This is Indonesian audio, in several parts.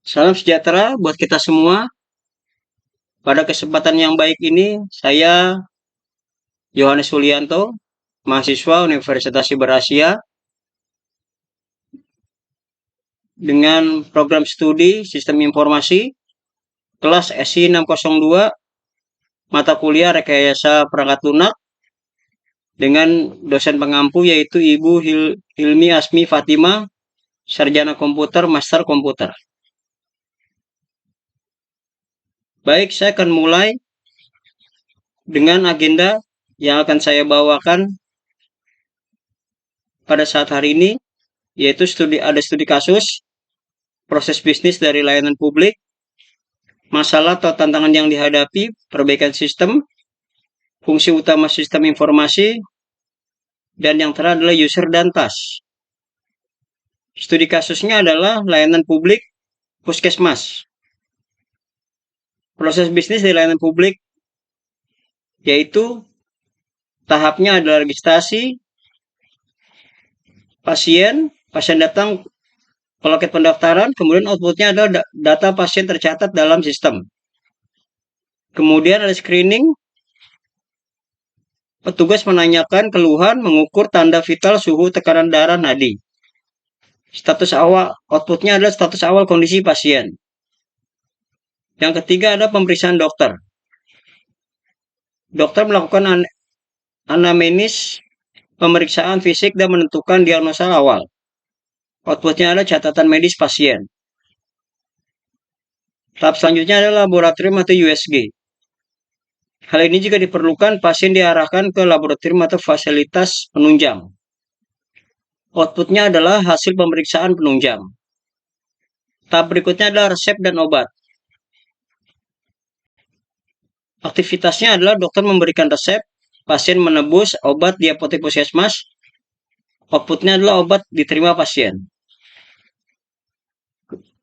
Salam sejahtera buat kita semua. Pada kesempatan yang baik ini, saya Yohanes Sulianto, mahasiswa Universitas Siber Asia, dengan program studi Sistem Informasi, kelas SI 602, mata kuliah Rekayasa Perangkat Lunak, dengan dosen pengampu yaitu Ibu Hilmi Asmi Fatima, Sarjana Komputer, Master Komputer. Baik, saya akan mulai dengan agenda yang akan saya bawakan pada saat hari ini, yaitu ada studi kasus, proses bisnis dari layanan publik, masalah atau tantangan yang dihadapi, perbaikan sistem, fungsi utama sistem informasi, dan yang terakhir adalah user dan task. Studi kasusnya adalah layanan publik puskesmas. Proses bisnis di layanan publik yaitu tahapnya adalah registrasi pasien datang ke loket pendaftaran, kemudian outputnya adalah data pasien tercatat dalam sistem. Kemudian ada screening, petugas menanyakan keluhan, mengukur tanda vital, suhu, tekanan darah, nadi. Status awal, outputnya adalah status awal kondisi pasien. Yang ketiga ada pemeriksaan dokter. Dokter melakukan anamnesis, pemeriksaan fisik dan menentukan diagnosa awal. Outputnya adalah catatan medis pasien. Tahap selanjutnya adalah laboratorium atau USG. Hal ini jika diperlukan, pasien diarahkan ke laboratorium atau fasilitas penunjang. Outputnya adalah hasil pemeriksaan penunjang. Tahap berikutnya adalah resep dan obat. Aktivitasnya adalah dokter memberikan resep, pasien menebus obat di apotek puskesmas. Outputnya adalah obat diterima pasien.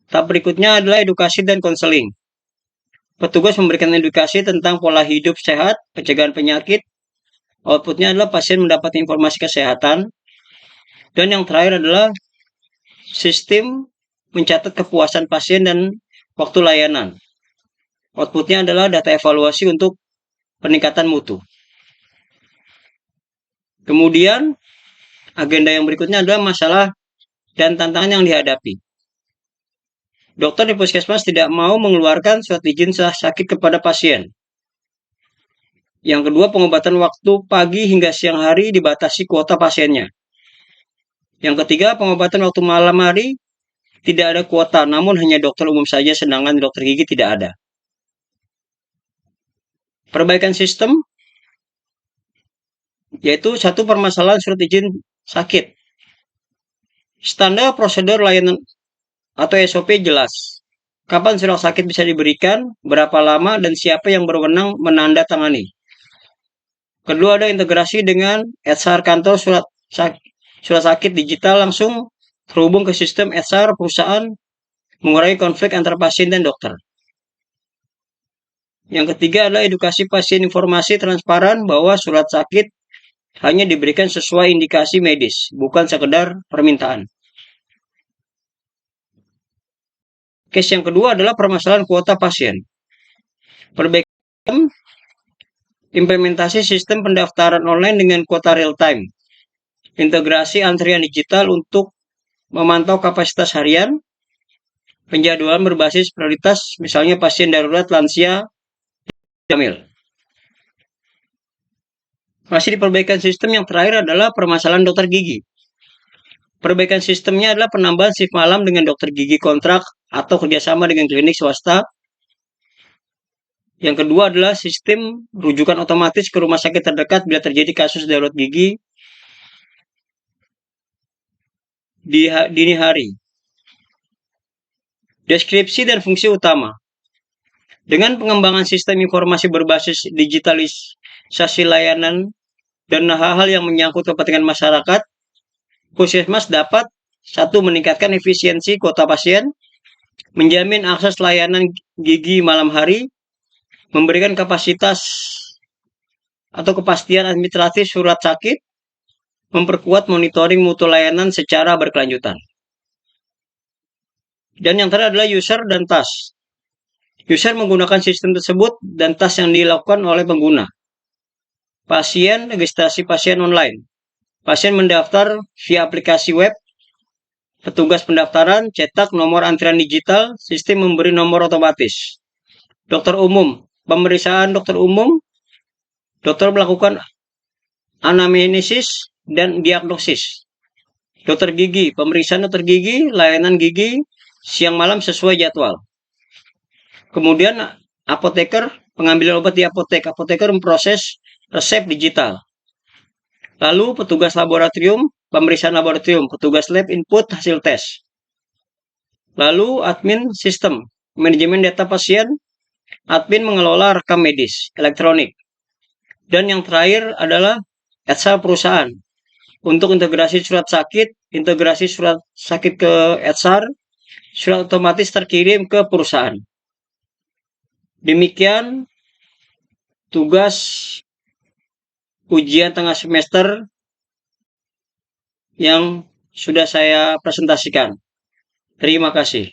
Tahap berikutnya adalah edukasi dan konseling. Petugas memberikan edukasi tentang pola hidup sehat, pencegahan penyakit. Outputnya adalah pasien mendapat informasi kesehatan. Dan yang terakhir adalah sistem mencatat kepuasan pasien dan waktu layanan. Outputnya adalah data evaluasi untuk peningkatan mutu. Kemudian, agenda yang berikutnya adalah masalah dan tantangan yang dihadapi. Dokter di puskesmas tidak mau mengeluarkan surat izin sakit kepada pasien. Yang kedua, pengobatan waktu pagi hingga siang hari dibatasi kuota pasiennya. Yang ketiga, pengobatan waktu malam hari tidak ada kuota, namun hanya dokter umum saja, sedangkan dokter gigi tidak ada. Perbaikan sistem, yaitu satu permasalahan surat izin sakit. Standar prosedur layanan atau SOP jelas. Kapan surat sakit bisa diberikan, berapa lama, dan siapa yang berwenang menandatangani. Kedua, ada integrasi dengan HR kantor surat sakit digital langsung terhubung ke sistem HR perusahaan, mengurangi konflik antara pasien dan dokter. Yang ketiga adalah edukasi pasien, informasi transparan bahwa surat sakit hanya diberikan sesuai indikasi medis, bukan sekedar permintaan. Case yang kedua adalah permasalahan kuota pasien. Perbaikan implementasi sistem pendaftaran online dengan kuota real time. Integrasi antrian digital untuk memantau kapasitas harian. Penjadwalan berbasis prioritas, misalnya pasien darurat, lansia, hamil. Masih di perbaikan sistem yang terakhir adalah permasalahan dokter gigi. Perbaikan sistemnya adalah penambahan shift malam dengan dokter gigi kontrak atau kerjasama dengan klinik swasta. Yang kedua adalah sistem rujukan otomatis ke rumah sakit terdekat bila terjadi kasus darurat gigi di dini hari. Deskripsi dan fungsi utama. Dengan pengembangan sistem informasi berbasis digitalisasi layanan dan hal-hal yang menyangkut kepentingan masyarakat, puskesmas dapat satu, meningkatkan efisiensi kuota pasien, menjamin akses layanan gigi malam hari, memberikan kapasitas atau kepastian administratif surat sakit, memperkuat monitoring mutu layanan secara berkelanjutan. Dan yang terakhir adalah user dan task. User menggunakan sistem tersebut dan task yang dilakukan oleh pengguna. Pasien, registrasi pasien online. Pasien mendaftar via aplikasi web. Petugas pendaftaran cetak nomor antrian digital, sistem memberi nomor otomatis. Dokter umum, pemeriksaan dokter umum, dokter melakukan anamnesis dan diagnosis. Dokter gigi, pemeriksaan dokter gigi, layanan gigi, siang malam sesuai jadwal. Kemudian apoteker, pengambilan obat di apotek. Apoteker memproses resep digital. Lalu petugas laboratorium, pemeriksaan laboratorium, petugas lab input hasil tes. Lalu admin sistem, manajemen data pasien, admin mengelola rekam medis, elektronik. Dan yang terakhir adalah HR perusahaan. Untuk integrasi surat sakit, integrasi surat sakit ke HR, surat otomatis terkirim ke perusahaan. Demikian tugas ujian tengah semester yang sudah saya presentasikan. Terima kasih.